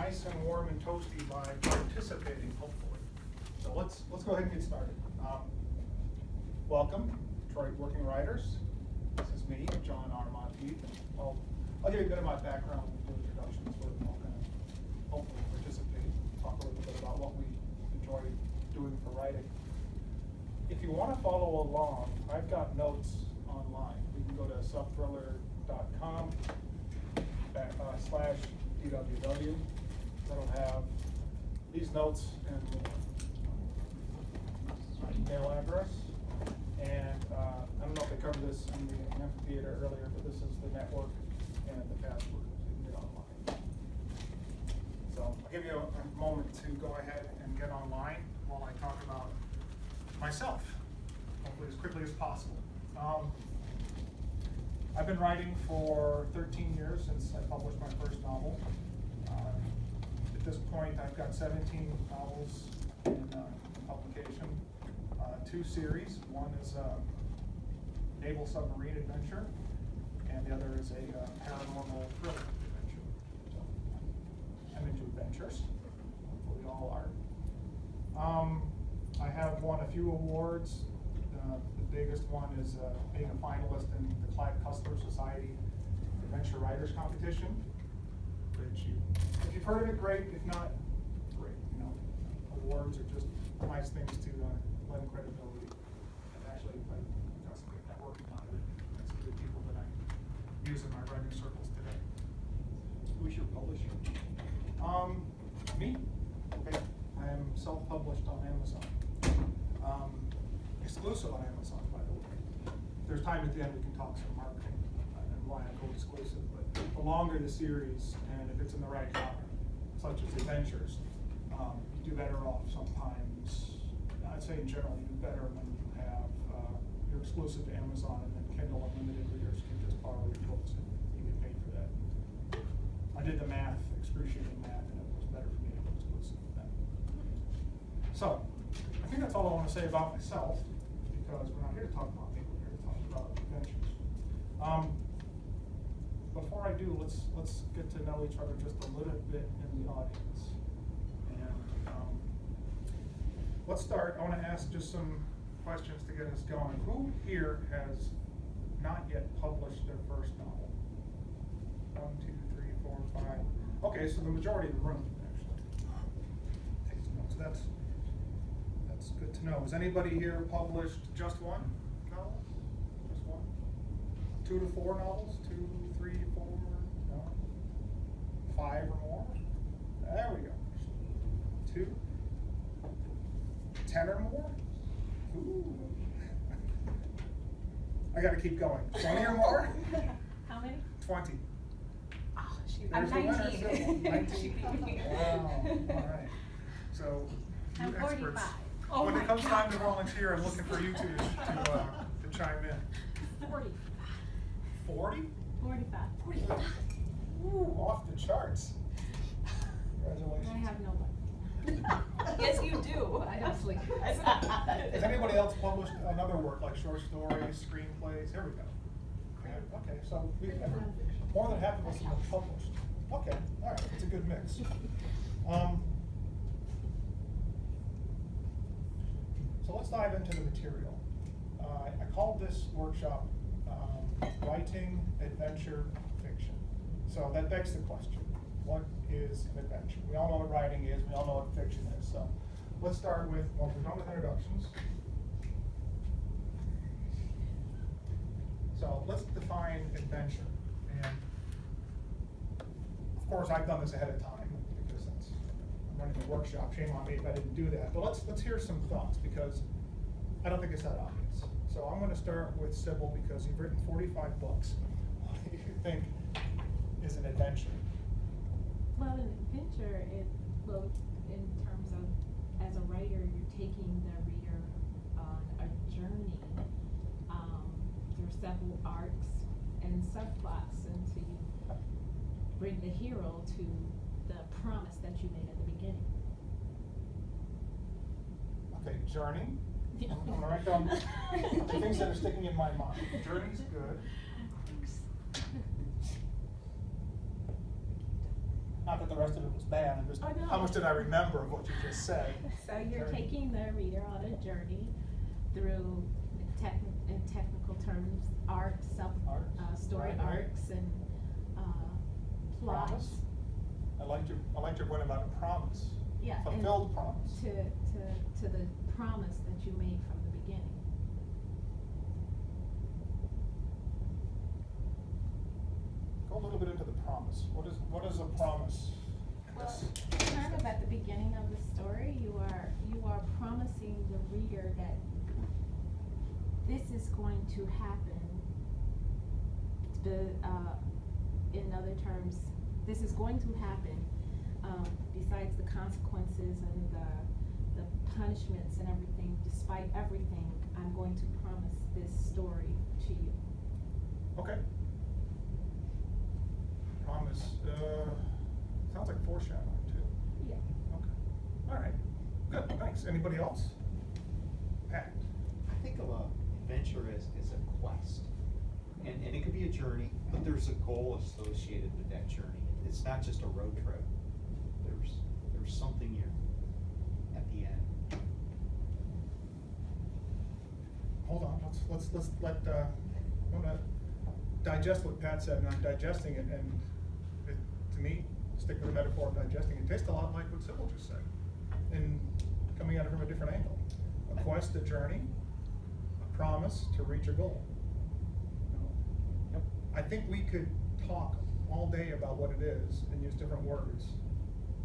nice and warm and toasty by participating, hopefully. So let's go ahead and get started. Welcome, Detroit Working Writers. This is me, John R. Monteith. I'll give you a bit of my background and do introductions so we all kind of hopefully participate, talk a little bit about what we enjoy doing for writing. If you want to follow along, I've got notes online. You can go to subthriller.com /DWW. That'll have these notes and my email address. And I don't know if they covered this in the amphitheater earlier, but this is the network and the password so you can get online. So I'll give you a moment to go ahead and get online while I talk about myself, hopefully as quickly as possible. I've been writing for 13 years since I published my first novel. At this point, I've got 17 novels in publication, 2 series. One is a naval submarine adventure, and the other is a paranormal thriller adventure. So I'm into adventures. Hopefully we all are. I have won a few awards. The biggest one is being a finalist in the Clyde Cussler Society Adventure Writers Competition, which if you've heard of it, great. If not, great. You know, awards are just nice things to lend credibility. And actually, I got some good networking out of it. And some good people that I use in my writing circles today. Who's your publisher? Me. Okay. I am self-published on Amazon. Exclusive on Amazon, by the way. If there's time at the end, we can talk some marketing and why I go exclusive. But the longer the series, and if it's in the right genre, such as adventures, you do better off sometimes. I'd say in general, you do better when you have you're exclusive to Amazon, and then Kindle Unlimited readers can just borrow your books and you get paid for that. I did the math, excruciating math, and it was better for me to go exclusive with them. So, I think that's all I want to say about myself, because we're not here to talk about me, we're here to talk about adventures. Before I do, let's get to know each other just a little bit in the audience. And let's start. I want to ask just some questions to get us going. Who here has not yet published their first novel? 1, 2, 3, 4, 5. Okay, so the majority of the room actually takes notes. That's good to know. Has anybody here published just one novel? Just one? 2 to 4 novels? 2, 3, 4? No? 5 or more? There we go. 2? 10 or more? Ooh. I gotta keep going. 20 or more? How many? 20. Oh, There's I'm the winner, 19. Sybil. 19. Wow. All right. So you I'm experts. 45. When Oh it comes my time to God. volunteer, I'm looking for you two to chime in. 40. 40? 45. Ooh, off the charts. Congratulations. I have no luck. Yes, you do. I don't sleep. Has anybody else published another work, like short stories, screenplays? Here we go. Okay, so more than half of us have published. Okay, all right, it's a good mix. So let's dive into the material. I called this workshop Writing Adventure Fiction. So that begs the question, what is an adventure? We all know what writing is, we all know what fiction is. So let's start with, well, we're done with introductions. So let's define adventure. And of course, I've done this ahead of time because I'm running the workshop. Shame on me if I didn't do that. But let's hear some thoughts, because I don't think it's that obvious. So I'm going to start with Sybil, because you've written 45 books. What do you think is an adventure? Well, an adventure, well, in terms of, as a writer, you're taking the reader on a journey through several arcs and subplots until you bring the hero to the promise that you made at the beginning. Okay, journey. I'm going to write down the things that are sticking in my mind. Journey's good. Not that the the rest of it was bad, I'm just, Oh, no. how much did I remember of what you just said? So you're Very- taking the reader on a journey through in technical terms, arcs, story Right, right. arcs and, plots. Promise. I liked your point about a promise. Yeah, and Fulfilled promise. to the promise that you made from the beginning. Go a little bit into the promise. What is a promise? in Well, this? kind of at the beginning of the story, you are promising the reader that this is going to happen. In other terms, this is going to happen, besides the consequences and the punishments and everything, despite everything, I'm going to promise this story to you. Okay. Promise, sounds like foreshadowing too. Yeah. Okay. All right. Good, thanks. Anybody else? Pat? I think of a adventure as a quest. And it could be a journey, but there's a goal associated with that journey. It's not just a road trip. There's something here at the end. Hold on, let's let, I wanna digest what Pat said, and I'm digesting it, and it, to me, stick with the metaphor of digesting, it tastes a lot like what Sybil just said, and coming at it from a different angle. A quest, a journey, a promise to reach a goal. Yep. I think we could talk all day about what it is and use different words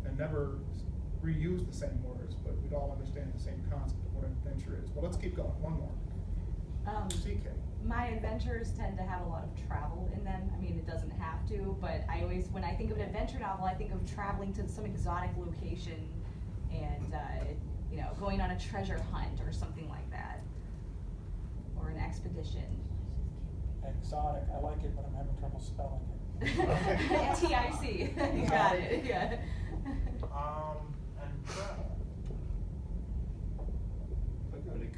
and never reuse the same words, but we'd all understand the same concept of what an adventure is. But let's keep going, one more. CK. My adventures tend to have a lot of travel in them. I mean, it doesn't have to, but I always, when I think of an adventure novel, I think of traveling to some exotic location and, you know, going on a treasure hunt or something like that. Or an expedition. Exotic, I like it, but I'm having trouble spelling it. TIC, you got it, yeah. And travel. But it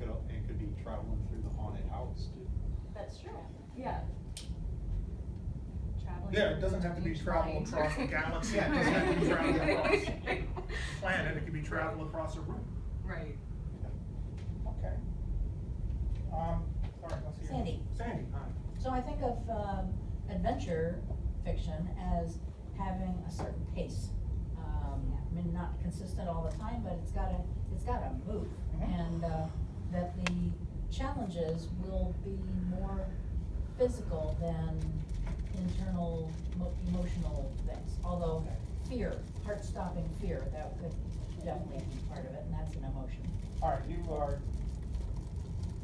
could be traveling through the haunted house too. That's true. Yeah. Traveling. Yeah, it doesn't have to be huge travel lines. across the galaxy, it doesn't have to be travel across the planet, it could be travel across a room. Right. Okay. Sorry, let's see. Sandy. Sandy, hi. So I think of adventure fiction as having a certain pace. I mean, not consistent all the time, but it's gotta move. Mhm. And that the challenges will be more physical than internal emotional things. Although fear, heart-stopping fear, that could definitely be part of it, and that's an emotion. All right, you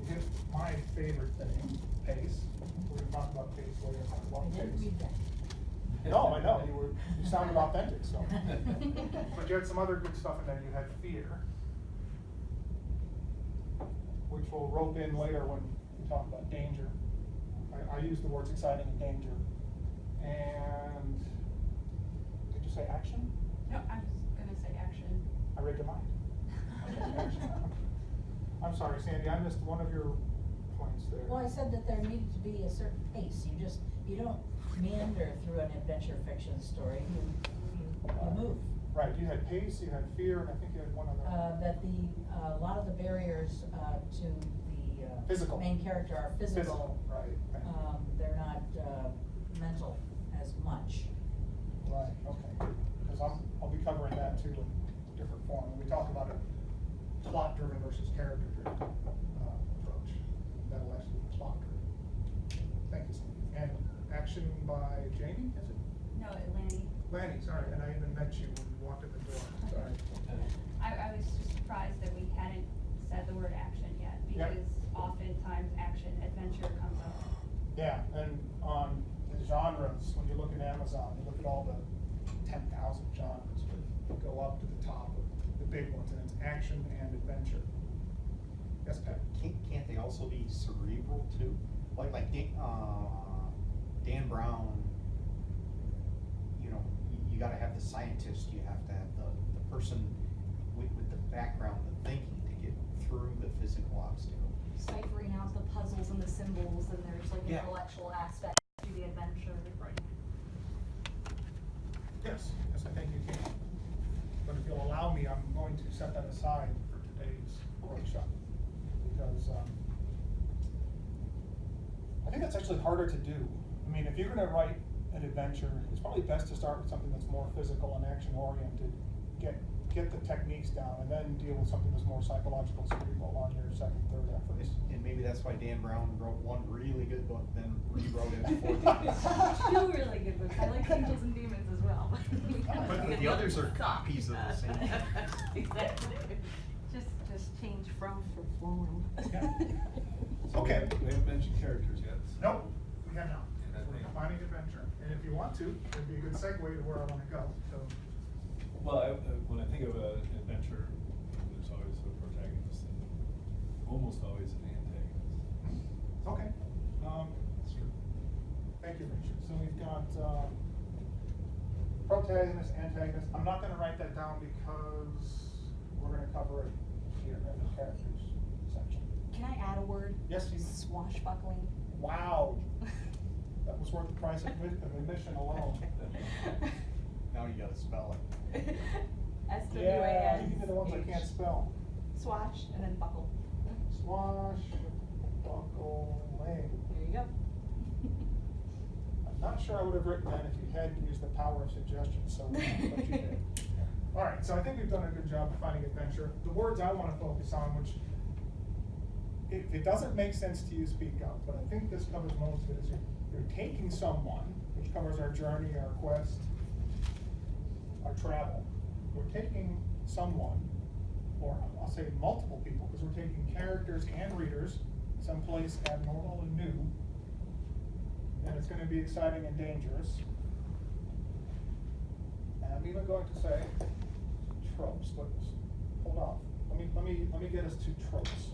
hit my favorite thing, pace. We're gonna talk about pace later, talk I about didn't pace. read that. No, I know, you sounded authentic, so. But you had some other good stuff in there, you had fear, which we'll rope in later when we talk about danger. I use the words exciting and danger. And, did you say action? No, I was gonna say action. I read your mind. Okay, action. I'm sorry, Sandy, I missed one of your points there. Well, I said that there needed to be a certain pace. You don't meander through an adventure fiction story. You move. Right, you had pace, you had fear, and I think you had one other. That a lot of the barriers to the Physical. main character are physical. Right. They're not mental as much. Right, okay, because I'll be covering that too in different form, when we talk about a plot-driven versus character-driven approach. That'll actually be plot-driven. Thank you, Sandy. And action by Jamie, is it? No, Lanny. Lanny, sorry, and I even met you when you walked in the door, sorry. I was just surprised that we hadn't said the word action yet, Yeah. because oftentimes action, adventure comes up. Yeah, and on the genres, when you look at Amazon, you look at all the 10,000 genres, but you go up to the top of the big ones, and it's action and adventure. Yes, Pat? Can't they also be cerebral too? Like Dan Brown, you know, you gotta have the scientist, you have to have the person with the background, the thinking to get through the physical obstacle. Ciphering out the puzzles and the symbols, and there's like an Yeah. intellectual aspect to the adventure. Right. Yes, yes, I think you can. But if you'll allow me, I'm going to set that aside for today's workshop. Because, I think that's actually harder to do. I mean, if you're gonna write an adventure, it's probably best to start with something that's more physical and action-oriented. Get the techniques down, and then deal with something that's more psychological, cerebral on your second, third efforts. And maybe that's why Dan Brown wrote one really good book, then rewrote it 4 times. Two really good books. I like Angels and Demons as well. But the others are copies of the same thing. Exactly. Just change from for form. Yeah. So Okay. We haven't mentioned characters yet. Nope, we have not. And I We're think- defining adventure, and if you want to, it'd be a good segue to where I wanna go, so. Well, when I think of an adventure, there's always a protagonist and almost always an antagonist. Okay. That's true. Thank you, Richard. So we've got, protagonist, antagonist. I'm not gonna write that down because we're gonna cover it here in the characters section. Can I add a word? Yes, you may. Swashbuckling. Wow, that was worth the price of admission alone. Now you gotta spell it. Yeah, S-W-A-S-H. these are the ones I can't spell. Swash and then buckle. Swash, buckling. There you go. I'm not sure I would have written that if you had used the power of suggestion so well, but you did. All right, so I think we've done a good job of finding adventure. The words I want to focus on, which, if it doesn't make sense to you, speak up, but I think this covers most of it, is you're taking someone, which covers our journey, our quest, our travel. We're taking someone, or I'll say multiple people, because we're taking characters and readers someplace abnormal and new, and it's gonna be exciting and dangerous. And I'm even going to say tropes. Hold off. Let me get us to tropes.